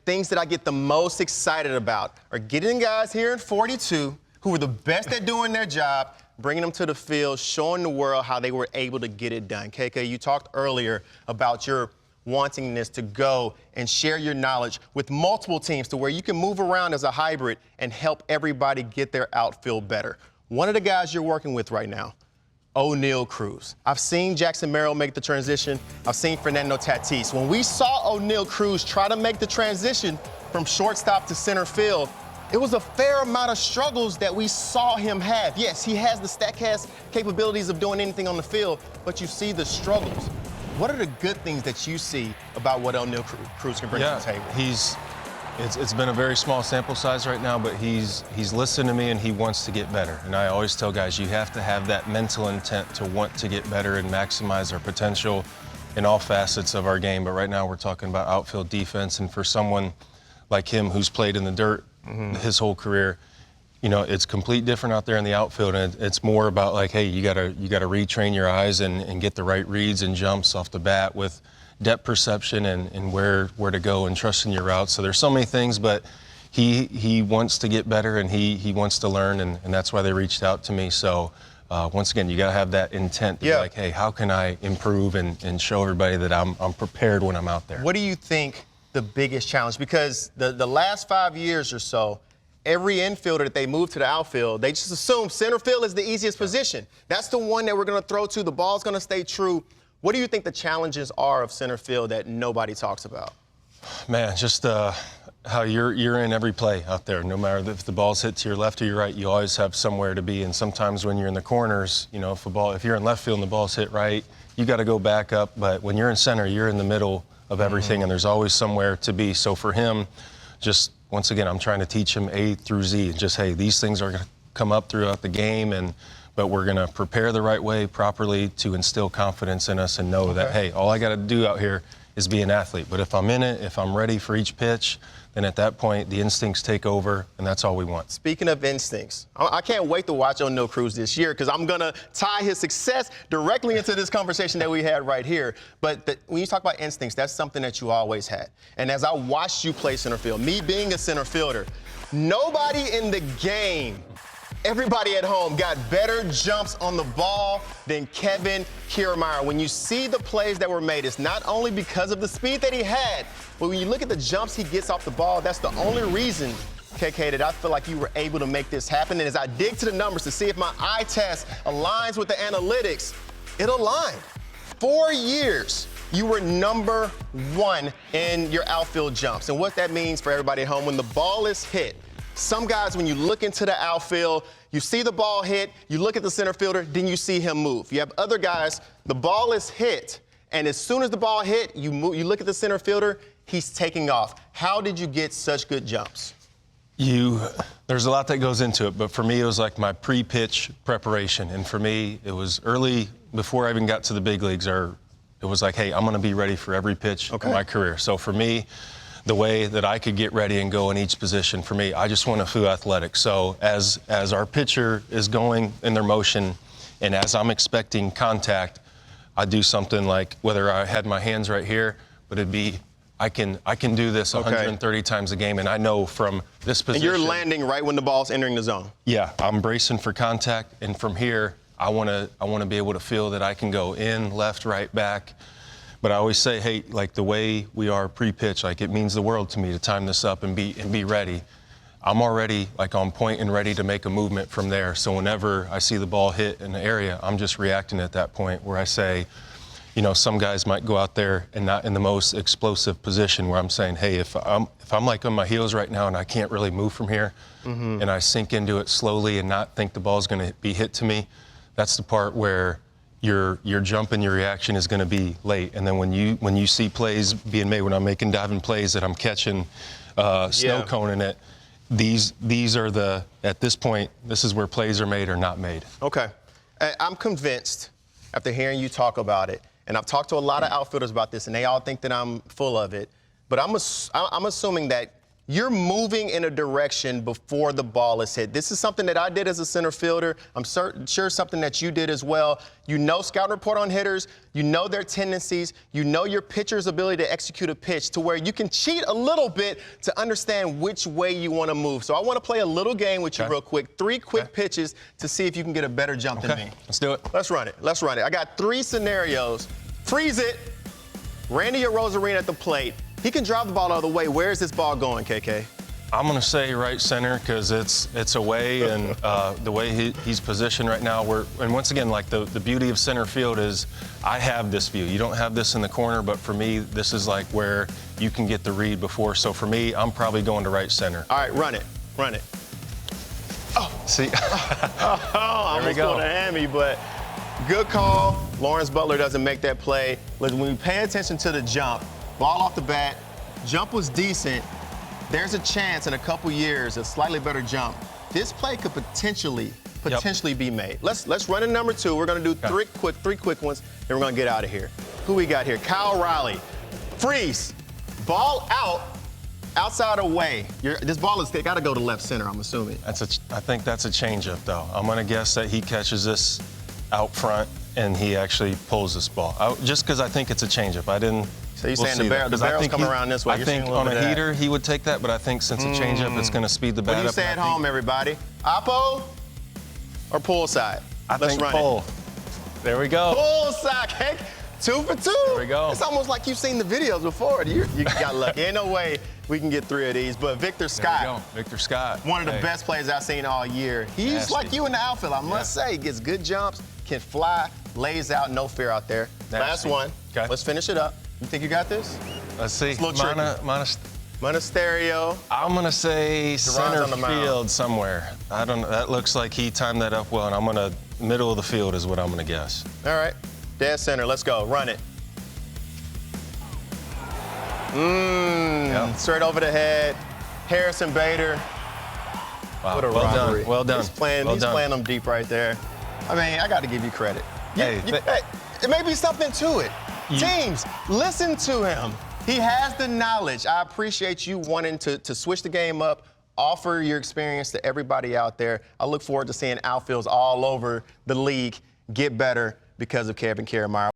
things that I get the most excited about are getting guys here in 42 who are the best at doing their job, bringing them to the field, showing the world how they were able to get it done. KK, you talked earlier about your wantingness to go and share your knowledge with multiple teams to where you can move around as a hybrid and help everybody get their outfield better. One of the guys you're working with right now, Cruz. I've seen Jackson Merrill make the transition. I've seen Fernando Tatis. When we saw Cruz try to make the transition from shortstop to center field, it was a fair amount of struggles that we saw him have. Yes, he has the StatCast capabilities of doing anything on the field, but you see the struggles. What are the good things that you see about what Cruz can bring to the table? It's been a very small sample size right now, but he's listened to me and he wants to get better. And I always tell guys, you have to have that mental intent to want to get better and maximize our potential in all facets of our game. But right now we're talking about outfield defense, and for someone like him who's played in the dirt his whole career, you know, it's complete different out there in the outfield, and it's more about like, hey, you gotta retrain your eyes and get the right reads and jumps off the bat with depth perception and where to go and trusting your routes. So there's so many things, but he wants to get better and he wants to learn, and that's why they reached out to me. So once again, you gotta have that intent to be like, hey, how can I improve and show everybody that I'm prepared when I'm out there. What do you think the biggest challenge? Because the last 5 years or so, every infielder that they move to the outfield, they just assume center field is the easiest position. That's the one that we're going to throw to. The ball's going to stay true. What do you think the challenges are of center field that nobody talks about? Man, just how you're in every play out there. No matter if the ball's hit to your left or your right, you always have somewhere to be. And sometimes when you're in the corners, you know, if you're in left field and the ball's hit right, you got to go back up. But when you're in center, you're in the middle of everything, and there's always somewhere to be. So for him, just once again, I'm trying to teach him A through Z. Just, hey, these things are going to come up throughout the game, but we're going to prepare the right way properly to instill confidence in us and know that, hey, all I got to do out here is be an athlete. But if I'm in it, if I'm ready for each pitch, then at that point, the instincts take over, and that's all we want. Speaking of instincts, I can't wait to watch Cruz this year because I'm going to tie his success directly into this conversation that we had right here. But when you talk about instincts, that's something that you always had. And as I watched you play center field, me being a center fielder, nobody in the game, everybody at home, got better jumps on the ball than Kevin Kiermaier. When you see the plays that were made, it's not only because of the speed that he had, but when you look at the jumps he gets off the ball, that's the only reason, KK, that I feel like you were able to make this happen. And as I dig to the numbers to see if my eye test aligns with the analytics, it aligned. 4 years, you were number 1 in your outfield jumps. And what that means for everybody at home, when the ball is hit, some guys, when you look into the outfield, you see the ball hit, you look at the center fielder, then you see him move. You have other guys, the ball is hit, and as soon as the ball hit, you look at the center fielder, he's taking off. How did you get such good jumps? There's a lot that goes into it, but for me, it was like my pre-pitch preparation. And for me, it was early, before I even got to the big leagues, it was like, hey, I'm going to be ready for every pitch of my career. So for me, the way that I could get ready and go in each position, for me, I just want to feel athletic. So as our pitcher is going in their motion and as I'm expecting contact, I do something like, whether I had my hands right here, but it'd be, I can do this 130 times a game, and I know from this position. And you're landing right when the ball's entering the zone. Yeah, I'm bracing for contact, and from here, I want to be able to feel that I can go in, left, right, back. But I always say, hey, like the way we are pre-pitch, like it means the world to me to time this up and be ready. I'm already like on point and ready to make a movement from there. So whenever I see the ball hit in the area, I'm just reacting at that point where I say, you know, some guys might go out there and not in the most explosive position where I'm saying, hey, if I'm like on my heels right now and I can't really move from here and I sink into it slowly and not think the ball's going to be hit to me, that's the part where your jump and your reaction is going to be late. And then when you see plays being made, when I'm making diving plays that I'm catching snow coning it, these are at this point, this is where plays are made or not made. Okay. I'm convinced after hearing you talk about it, and I've talked to a lot of outfielders about this, and they all think that I'm full of it, but I'm assuming that you're moving in a direction before the ball is hit. This is something that I did as a center fielder. I'm sure something that you did as well. You know scouting report on hitters. You know their tendencies. You know your pitcher's ability to execute a pitch to where you can cheat a little bit to understand which way you want to move. So I want to play a little game with you real quick. 3 quick pitches to see if you can get a better jump than me. Let's do it. Let's run it. Let's run it. I got 3 scenarios. Freeze it. Randy Arozarena at the plate. He can drive the ball out of the way. Where is this ball going, KK? I'm going to say right center because it's away, and the way he's positioned right now. And once again, like the beauty of center field is I have this view. You don't have this in the corner, but for me, this is like where you can get the read before. So for me, I'm probably going to right center. All right, run it. Run it. Oh, see. I almost pulled a hammy, but good call. Lawrence Butler doesn't make that play. When we pay attention to the jump, ball off the bat, jump was decent. There's a chance in a couple years, a slightly better jump. This play could potentially be made. Let's run in number 2. We're going to do 3 quick ones, then we're going to get out of here. Who we got here? Kyle Riley. Freeze. Ball out, outside away. This ball is got to go to left center, I'm assuming. I think that's a changeup, though. I'm going to guess that he catches this out front and he actually pulls this ball. Just because I think it's a changeup. So you're saying the barrel's coming around this way. I think on a heater he would take that, but I think since a changeup, it's going to speed the bat up. What do you say at home, everybody? Oppo or pull side? Let's run pull. There we go. Pull side, heck. 2 for 2. There we go. It's almost like you've seen the videos before. You got lucky. Ain't no way we can get 3 of these. But Victor Scott. There we go. Victor Scott. One of the best players I've seen all year. He's like you in the outfield, I must say. Gets good jumps, can fly, lays out, no fear out there. Last one. Okay. Let's finish it up. You think you got this? Let's see. Monasterio. I'm going to say center field somewhere. I don't know. That looks like he timed that up well, and I'm going to middle of the field is what I'm going to guess. All right. Dead center. Let's go. Run it. Straight over the head. Harrison Bader. Wow. What a well robbery. Done. Well done. He's playing them deep right there. I mean, I got to give you credit. Hey, it may be something to it. Teams, listen to him. He has the knowledge. I appreciate you wanting to switch the game up, offer your experience to everybody out there. I look forward to seeing outfields all over the league get better because of Kevin Kiermaier.